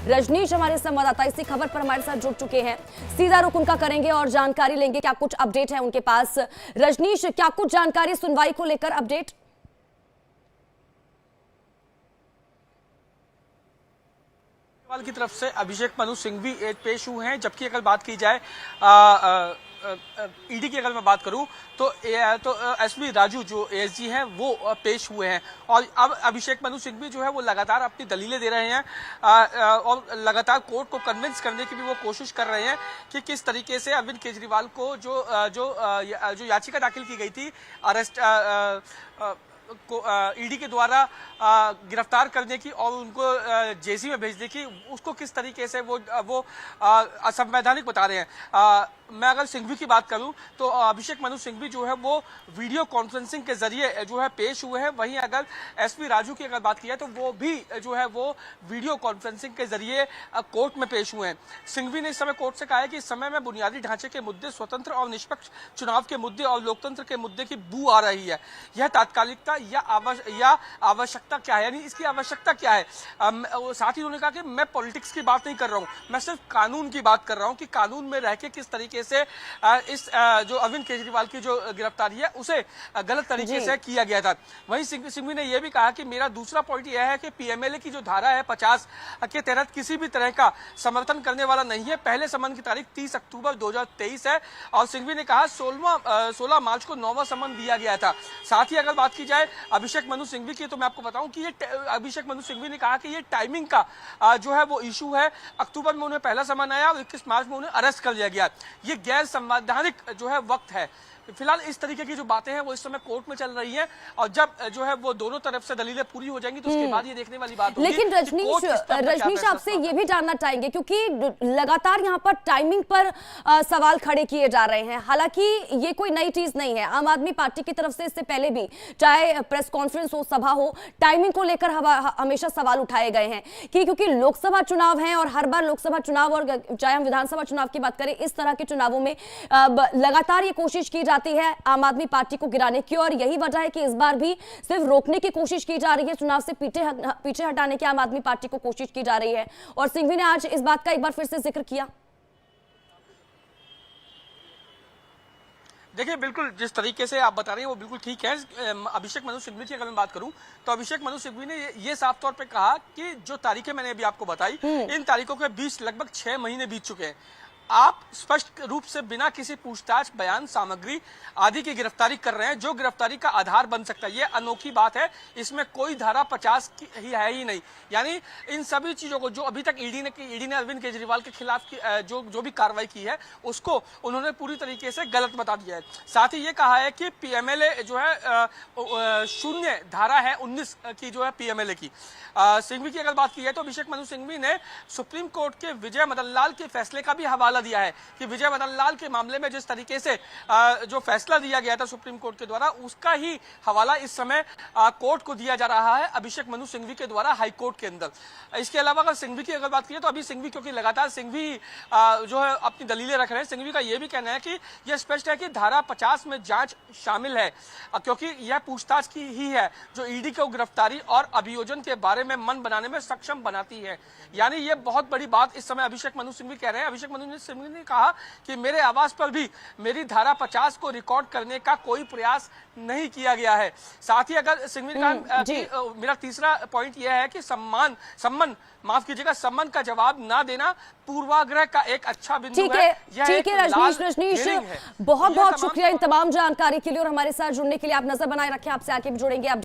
रजनीश हमारे संवाददाता इसी खबर पर हमारे साथ जुड़ चुके हैं। सीधा रुख उनका करेंगे और जानकारी लेंगे, क्या कुछ अपडेट है उनके पास। रजनीश, क्या कुछ जानकारी सुनवाई को लेकर अपडेट? की तरफ से अभिषेक मनु सिंघवी पेश हुए हैं, जबकि अगर बात की जाए ईडी की अगर मैं बात करूं तो एसपी राजू जो एएसजी हैं वो पेश हुए हैं। और अब अभिषेक मनु सिंघवी जो है वो लगातार अपनी दलीलें दे रहे हैं और लगातार कोर्ट को कन्विंस करने की भी वो कोशिश कर रहे हैं कि किस तरीके से अरविंद केजरीवाल को जो याचिका दाखिल की गई थी अरेस्ट को ईडी के द्वारा गिरफ्तार करने की और उनको जेसी में भेजने की, उसको किस तरीके से वो असंवैधानिक बता रहे हैं। मैं अगर सिंघवी की बात करूं तो अभिषेक मनु सिंघवी जो है वो वीडियो कॉन्फ्रेंसिंग के जरिए जो है पेश हुए हैं। वहीं अगर एसपी राजू की अगर बात की जाए तो वो भी जो है वो वीडियो कॉन्फ्रेंसिंग के जरिए कोर्ट में पेश हुए हैं। सिंघवी ने इस समय कोर्ट से कहा है कि इस समय में बुनियादी ढांचे के मुद्दे, स्वतंत्र और निष्पक्ष चुनाव के मुद्दे और लोकतंत्र के मुद्दे की बू आ रही है। यह तात्कालिकता या आवश्यकता क्या है, यानी इसकी आवश्यकता क्या है। साथ ही उन्होंने कहा कि मैं पॉलिटिक्स की बात नहीं कर रहा हूं, मैं सिर्फ कानून की बात कर रहा हूं कि कानून में रह के किस तरीके से इस जो अरविंद केजरीवाल की जो गिरफ्तारी है उसे गलत तरीके से किया गया था। वहीं सिंघवी ने यह भी कहा कि मेरा दूसरा पॉइंट यह है कि पीएमएलए की जो धारा है 50 के तहत किसी भी तरह का समर्थन करने वाला नहीं है। पहले समन की तारीख 30 अक्टूबर 2023 है और सिंघवी ने कहा 16 मार्च को 9वां समन दिया गया था। साथ ही अगर बात की जाए अभिषेक मनु सिंघवी की तो मैं आपको बताऊं कि ये अभिषेक मनु सिंघवी ने कहा कि ये टाइमिंग का जो है वो इशू है। अक्टूबर में उन्हें पहला समन आया और 21 मार्च में उन्हें अरेस्ट कर लिया गया। ये गैर संवैधानिक जो है वक्त है। फिलहाल इस तरीके की जो बातें हैं वो इस समय कोर्ट में चल रही हैं और जब जो है वो दोनों तरफ से दलीलें पूरी हो जाएंगी तो उसके बाद ये देखने वाली बात होगी। लेकिन रजनीश आपसे ये भी जानना चाहेंगे क्योंकि लगातार यहाँ पर टाइमिंग पर सवाल खड़े किए जा रहे हैं। हालांकि ये कोई नई चीज नहीं है, आम आदमी पार्टी की तरफ से इससे पहले भी चाहे प्रेस कॉन्फ्रेंस हो, सभा हो, टाइमिंग को लेकर हमेशा सवाल उठाए गए हैं कि क्योंकि लोकसभा चुनाव है और हर बार लोकसभा चुनाव और चाहे हम विधानसभा चुनाव की बात करें, इस तरह के चुनावों में लगातार ये कोशिश की जाती है आम आदमी पार्टी को गिराने की और यही वजह है कि इस बार भी सिर्फ रोकने की कोशिश की जा रही है, चुनाव से पीछे हटाने की आम आदमी पार्टी को कोशिश की जा रही है। और सिंघवी ने आज इस बात का एक बार फिर से जिक्र किया। देखिए, बिल्कुल जिस तरीके से आप बता रहे हैं वो बिल्कुल ठीक है। अभिषेक मनु सिंघवी की अगर मैं बात करूं तो अभिषेक मनु सिंघवी ने ये साफ तौर पे कहा कि जो तारीखें मैंने अभी आपको बताई, इन तारीखों के बीच लगभग 6 महीने बीत चुके हैं। आप स्पष्ट रूप से बिना किसी पूछताछ, बयान, सामग्री आदि की गिरफ्तारी कर रहे हैं जो गिरफ्तारी का आधार बन सकता है। ये अनोखी बात है, इसमें कोई धारा 50 की ही है ही नहीं। यानी इन सभी चीजों को जो अभी तक ईडी ने अरविंद केजरीवाल के खिलाफ की जो भी कार्रवाई की है उसको उन्होंने पूरी तरीके से गलत बता दिया है। साथ ही ये कहा है कि पीएमएलए जो है शून्य धारा है 19 की जो है पीएमएलए की। सिंघवी की अगर बात की है तो अभिषेक मनु सिंघवी ने सुप्रीम कोर्ट के विजय मदन लाल के फैसले का भी हवाला दिया है कि विजय मदन लाल के मामले में जिस तरीके से जो फैसला दिया गया था सुप्रीम कोर्ट के द्वारा, उसका ही हवाला इस समय कोर्ट को दिया जा रहा है अभिषेक मनु सिंघवी के द्वारा हाई कोर्ट के अंदर। इसके अलावा अगर सिंघवी की अगर बात की तो अभी सिंघवी, क्योंकि लगातार सिंघवी जो है अपनी दलीलें रख रहे हैं, सिंघवी का यह भी कहना है कि यह स्पष्ट है कि धारा 50 में जांच शामिल है क्योंकि यह पूछताछ की ही है जो ईडी को गिरफ्तारी और अभियोजन के बारे में मन बनाने में सक्षम बनाती है। यानी यह बहुत बड़ी बात इस समय अभिषेक मनु सिंघवी कह रहे हैं। अभिषेक मनु सिंघवी ने कहा कि मेरे आवास पर भी मेरी धारा 50 को रिकॉर्ड करने का कोई प्रयास नहीं किया गया है। साथ ही अगर सिंघवी ने कहा कि मेरा तीसरा पॉइंट यह है कि सम्मान का जवाब ना देना पूर्वाग्रह का एक अच्छा बिंदु है। ठीक है रजनीश, बहुत बहुत शुक्रिया इन तमाम जानकारी के लिए और हमारे साथ जुड़ने के लिए। आप नजर बनाए रखें, आपसे आगे भी जुड़ेंगे।